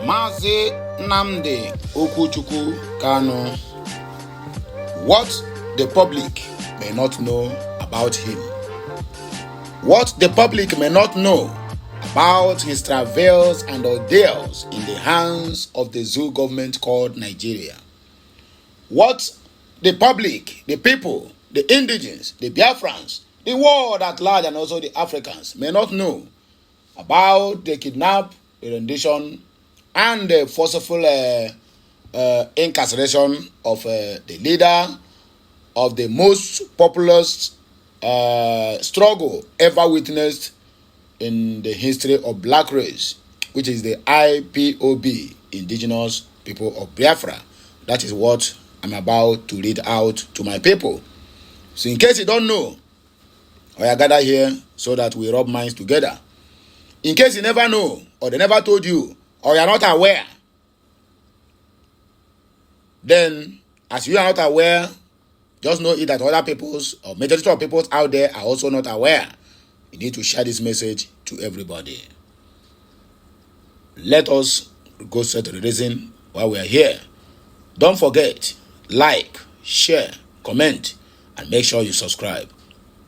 Mazi Nnamdi Okuchukwu Kanu. What the public may not know about him. What the public may not know about his travails and ordeals in the hands of the zoo government called Nigeria. What the public, the people, the indigenes, the Biafrans, the world at large, and also the Africans may not know about the kidnap, the rendition, and the forceful incarceration of the leader of the most populous struggle ever witnessed in the history of black race, which is the IPOB, Indigenous People of Biafra. That is what I'm about to read out to my people. So in case you don't know, I gather here so that we rub minds together. In case you never know, or they never told you, or you are not aware, then as you are not aware, just know it that other peoples or majority of peoples out there are also not aware. You need to share this message to everybody. Let us go straight to the reason why we are here. Don't forget, like, share, comment, and make sure you subscribe.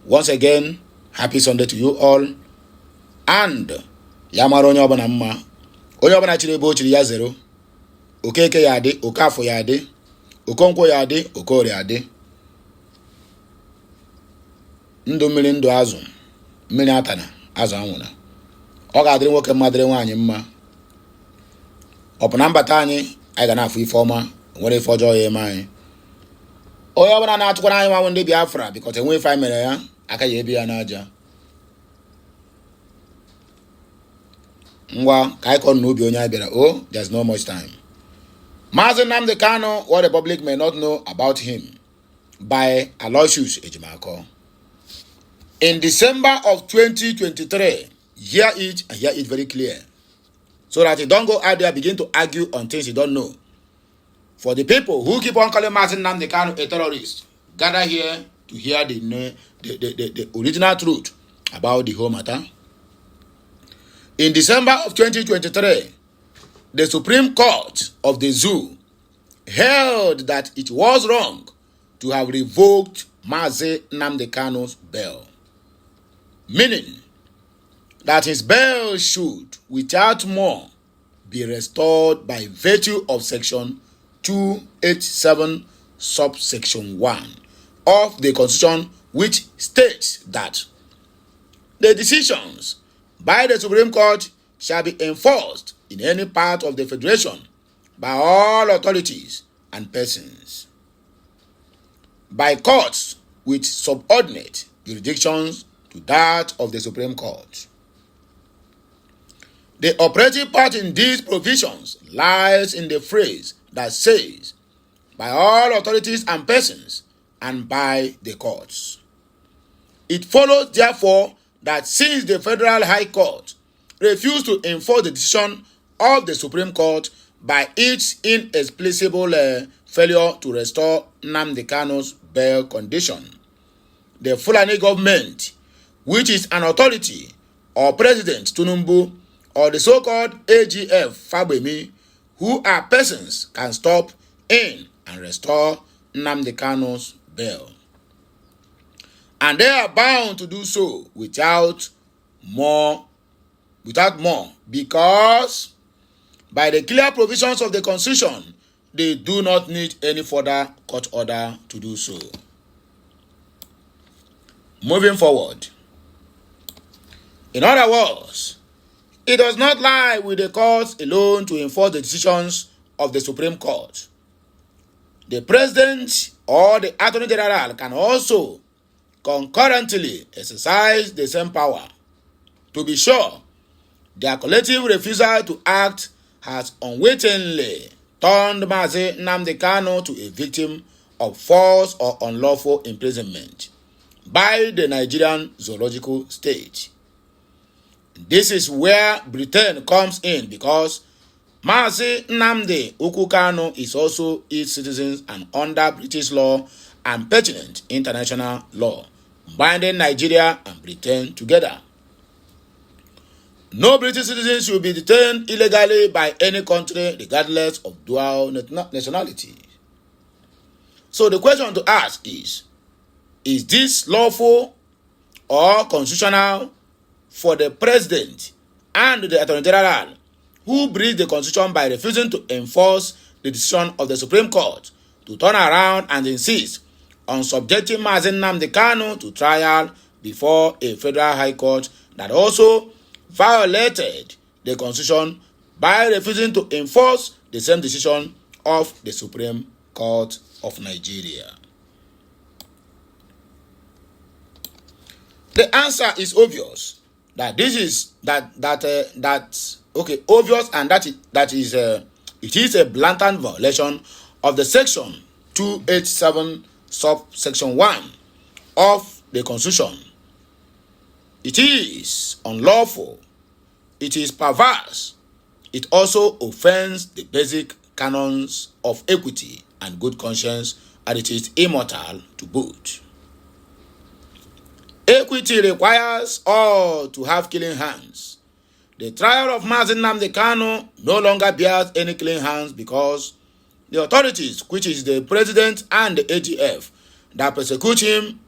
Once again, happy Sunday to you all. And yamara onye ọbụla mma, onye ọbụla chiri ebe o chiri ya zero, okeke ya adị, okafọ ya adị, okonkwo ya adị, okori ya adị. Ndụ mmiri ndụ azụ, mmiri atana, azụ anwụna. Ọ ga-adịrị nwoke mma, dịrị nwaanyị mma. Ọ bụ na mbata anyị ga na-afụ ife ọma, nwere ife ọjọọ ya eme anyị. Onye ọbụla na-atụkwara anyị nwanwe ndị Biafra bikọta enwe ife anyị mere ya, aka ya ebi ya n'aja. Ngwa ka anyị kọrọ n'obi onye anyị bịara. Oh, there's no much time. Mazi Nnamdi Kanu, what the public may not know about him, by Aloysius Ejimako. In December of 2023, hear it and hear it very clear, so that you don't go out there begin to argue on things you don't know. For the people who keep on calling Mazi Nnamdi Kanu a terrorist, gather here to hear the original truth about the whole matter. In December of 2023, the Supreme Court of the zoo held that it was wrong to have revoked Mazi Nnamdi Kanu's bail, meaning that his bail should, without more, be restored by virtue of Section 287, subsection 1 of the Constitution, which states that the decisions by the Supreme Court shall be enforced in any part of the Federation by all authorities and persons, by courts with subordinate jurisdictions to that of the Supreme Court. The operative part in these provisions lies in the phrase that says, by all authorities and persons, and by the courts. It follows, therefore, that since the Federal High Court refused to enforce the decision of the Supreme Court by its inexplicable failure to restore Nnamdi Kanu's bail condition, the Fulani government, which is an authority, or President Tinubu, or the so-called AGF Fagbemi, who are persons, can stop in and restore Nnamdi Kanu's bail. And they are bound to do so without more, because by the clear provisions of the Constitution, they do not need any further court order to do so. Moving forward. In other words, it does not lie with the courts alone to enforce the decisions of the Supreme Court. The President or the Attorney General can also concurrently exercise the same power. To be sure, their collective refusal to act has unwittingly turned Mazi Nnamdi Kanu to a victim of false or unlawful imprisonment by the Nigerian Zoological State. This is where Britain comes in, because Mazi Nnamdi Kanu is also its citizen and under British law and pertinent international law, binding Nigeria and Britain together. No British citizen should be detained illegally by any country regardless of dual nationality. So the question to ask is this lawful or constitutional for the president and the attorney general who breached the constitution by refusing to enforce the decision of the Supreme Court to turn around and insist on subjecting Mazen Nnamdi Kanu to trial before a federal high court that also violated the constitution by refusing to enforce the same decision of the Supreme Court of Nigeria? The answer is obvious. That this is obvious, and it is a blatant violation of the section 287 subsection 1 of the Constitution. It is unlawful, it is perverse, it also offends the basic canons of equity and good conscience, and it is immortal to boot. Equity requires all to have clean hands. The trial of Mazen Nnamdi Kanu no longer bears any clean hands because the authorities, which is the president and the AGF, that persecute him,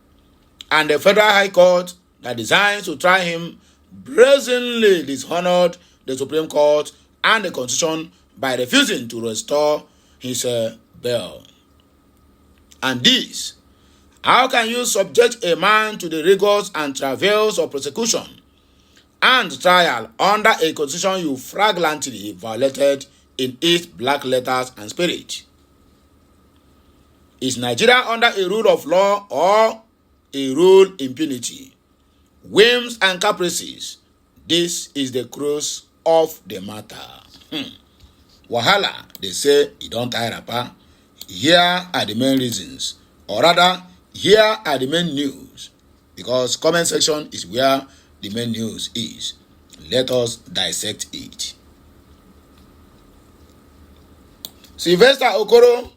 and the Federal High Court that designs to try him, brazenly dishonored the Supreme Court and the Constitution by refusing to restore his bail. And this, how can you subject a man to the rigors and travails of prosecution and trial under a constitution you flagrantly violated in its black letters and spirit? Is Nigeria under a rule of law or a rule impunity? Whims and caprices, this is the crux of the matter. Wahala, they say, you don't tie rapper. Here are the main reasons, or rather, here are the main news, because comment section is where the main news is. Let us dissect it. Sylvester Okoro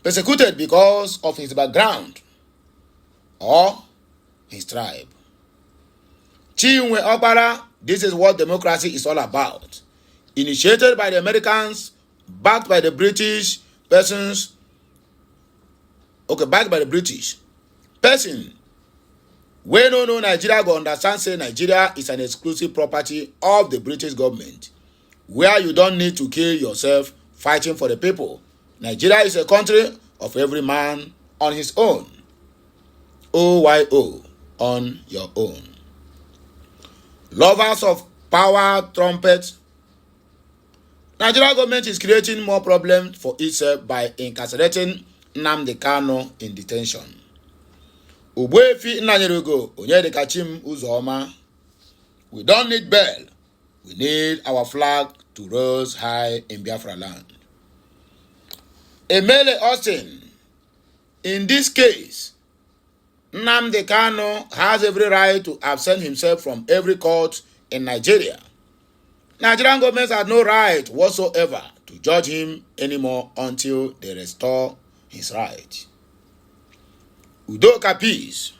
persecuted because of his background or his tribe. Chinwe Okpara, this is what democracy is all about. Initiated by the Americans, backed by the British persons. Backed by the British. Person wey no know Nigeria go understand say Nigeria is an exclusive property of the British government, where you don't need to kill yourself fighting for the people. Nigeria is a country of every man on his own. OYO, on your own. Lovers of power trumpet. Nigeria government is creating more problems for itself by incarcerating Nnamdi Kanu in detention. Ugbefi Nnanyerugo Onyedikachim Uzoma. We don't need bail. We need our flag to rise high in Biafra land. Emele Austin. In this case, Nnamdi Kanu has every right to absent himself from every court in Nigeria. Nigerian government has no right whatsoever to judge him anymore until they restore his right. Udoka Peace.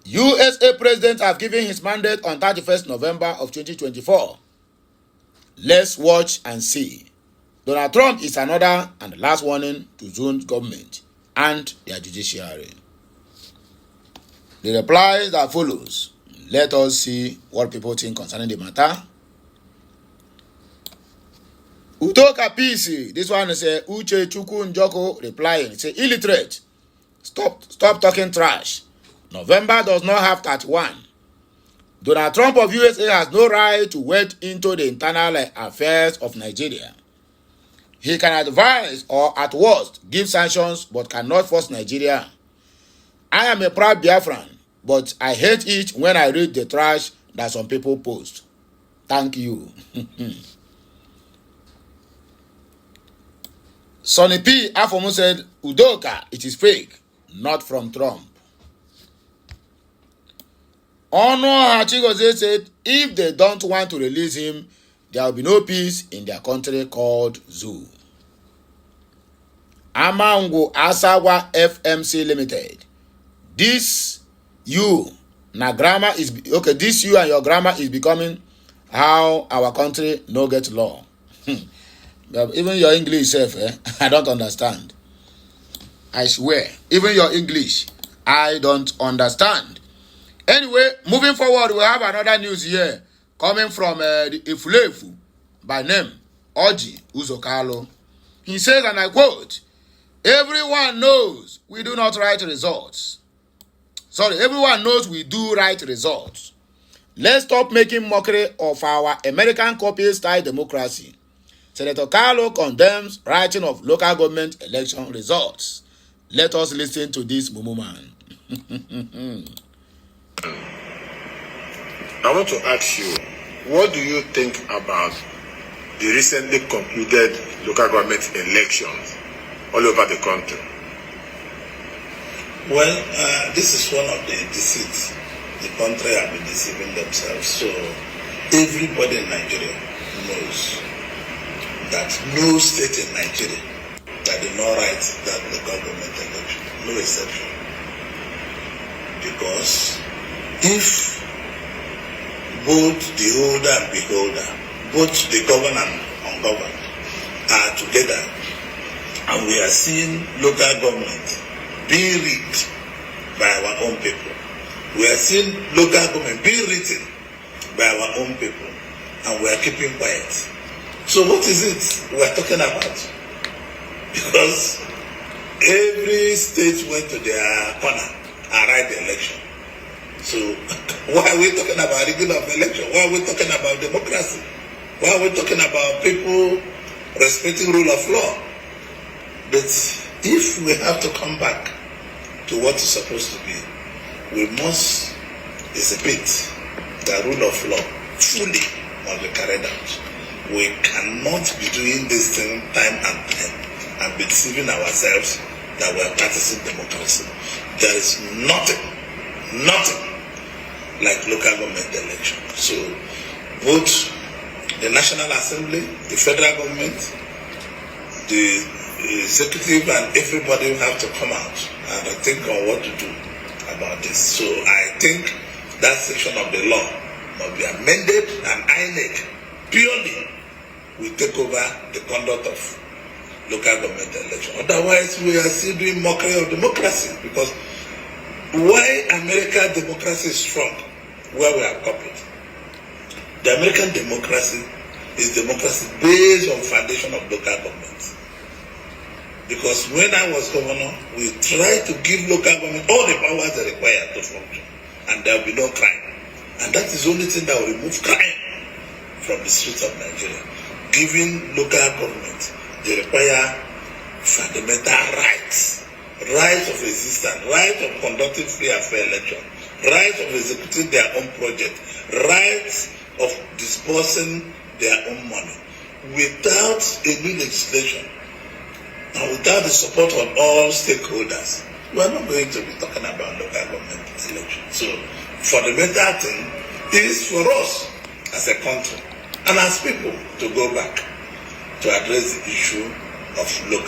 USA President have given his mandate on 31st November of 2024. Let's watch and see. Donald Trump is another and last warning to Zone's government and their judiciary. The reply that follows. Let us see what people think concerning the matter. Udoka Peace. This one is Uche Chukwu Njoko replying. Say illiterate. Stop talking trash. November does not have 31. Donald Trump of USA has no right to wade into the internal affairs of Nigeria. He can advise or at worst give sanctions but cannot force Nigeria. I am a proud Biafran, but I hate it when I read the trash that some people post. Thank you. Sonny P. Afomu said, Udoka, it is fake, not from Trump. Ono Hachigoze said, if they don't want to release him, there will be no peace in their country called Zoo. Amango Asawa FMC Limited. This you Now grammar is okay. This you and your grammar is becoming how our country no get law. But even your English self, I don't understand. I swear, even your English, I don't understand. Anyway, moving forward, we have another news here coming from the Ifulefu by name Oji Uzokalo. He says, and I quote, "Everyone knows we do not write results. Sorry, everyone knows we do write results. Let's stop making mockery of our American copy-style democracy. Senator Carlo condemns writing of local government election results. Let us listen to this Mumu man." I want to ask you, what do you think about the recently concluded local government elections all over the country? Well, this is one of the deceits. The country have been deceiving themselves. So everybody in Nigeria knows that no state in Nigeria that did not write that local government election, no exception. Because if both the holder and beholder, both the governed and ungoverned are together, and we are seeing local government being rigged by our own people, we are seeing local government being written by our own people, and we are keeping quiet. So what is it we are talking about? Because every state went to their corner and write the election. So why are we talking about rigging of election? Why are we talking about democracy? Why are we talking about people respecting rule of law? But if we have to come back to what is supposed to be, we must exhibit the rule of law fully must be carried out. We cannot be doing this thing time and time and be deceiving ourselves that we are practicing democracy. There is nothing like local government election. So both the National Assembly, the federal government, the executive, and everybody have to come out and think on what to do about this. So I think that section of the law must be amended, and INEC purely will take over the conduct of local government election. Otherwise, we are still doing mockery of democracy. Because why American democracy is strong, where we are copied. The American democracy is democracy based on foundation of local government. Because when I was governor, we tried to give local government all the powers they require to function, and there will be no crime. And that is the only thing that will remove crime from the streets of Nigeria. Giving local government, they require fundamental rights. Rights of existence, rights of conducting free and fair election, rights of executing their own project, rights of disbursing their own money. Without any legislation and without the support of all stakeholders, we are not going to be talking about local government election. So for the better thing is for us as a country and as people to go back to address the issue of local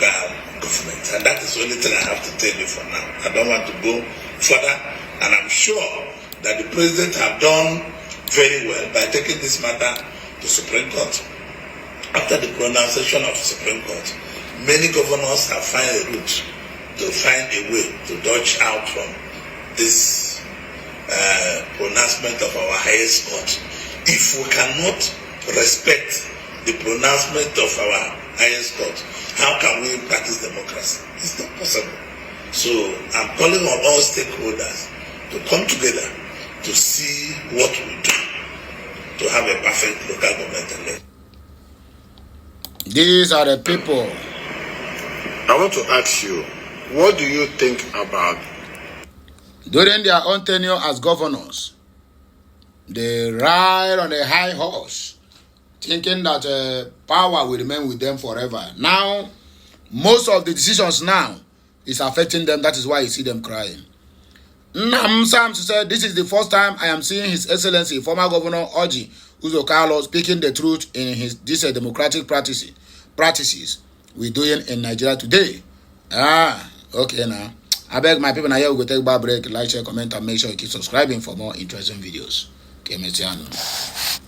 government. And that is the only thing I have to tell you for now. I don't want to go further, and I'm sure that the president have done very well by taking this matter to Supreme Court. After the pronunciation of the Supreme Court, many governors have found a route to find a way to dodge out from this pronouncement of our highest court. If we cannot respect the pronouncement of our highest court, how can we practice democracy? It's not possible. So I'm calling on all stakeholders to come together to see what we do to have a perfect local government election. These are the people. I want to ask you, what do you think about during their own tenure as governors? They ride on a high horse, thinking that power will remain with them forever. Now, most of the decisions now is affecting them. That is why you see them crying. Nam Sam said, "This is the first time I am seeing His Excellency, former Governor Oji Uzokalo, speaking the truth in these democratic practices we're doing in Nigeria today." Okay now. I beg my people, now here we go take a break. Like, share, comment, and make sure you keep subscribing for more interesting videos. Okay,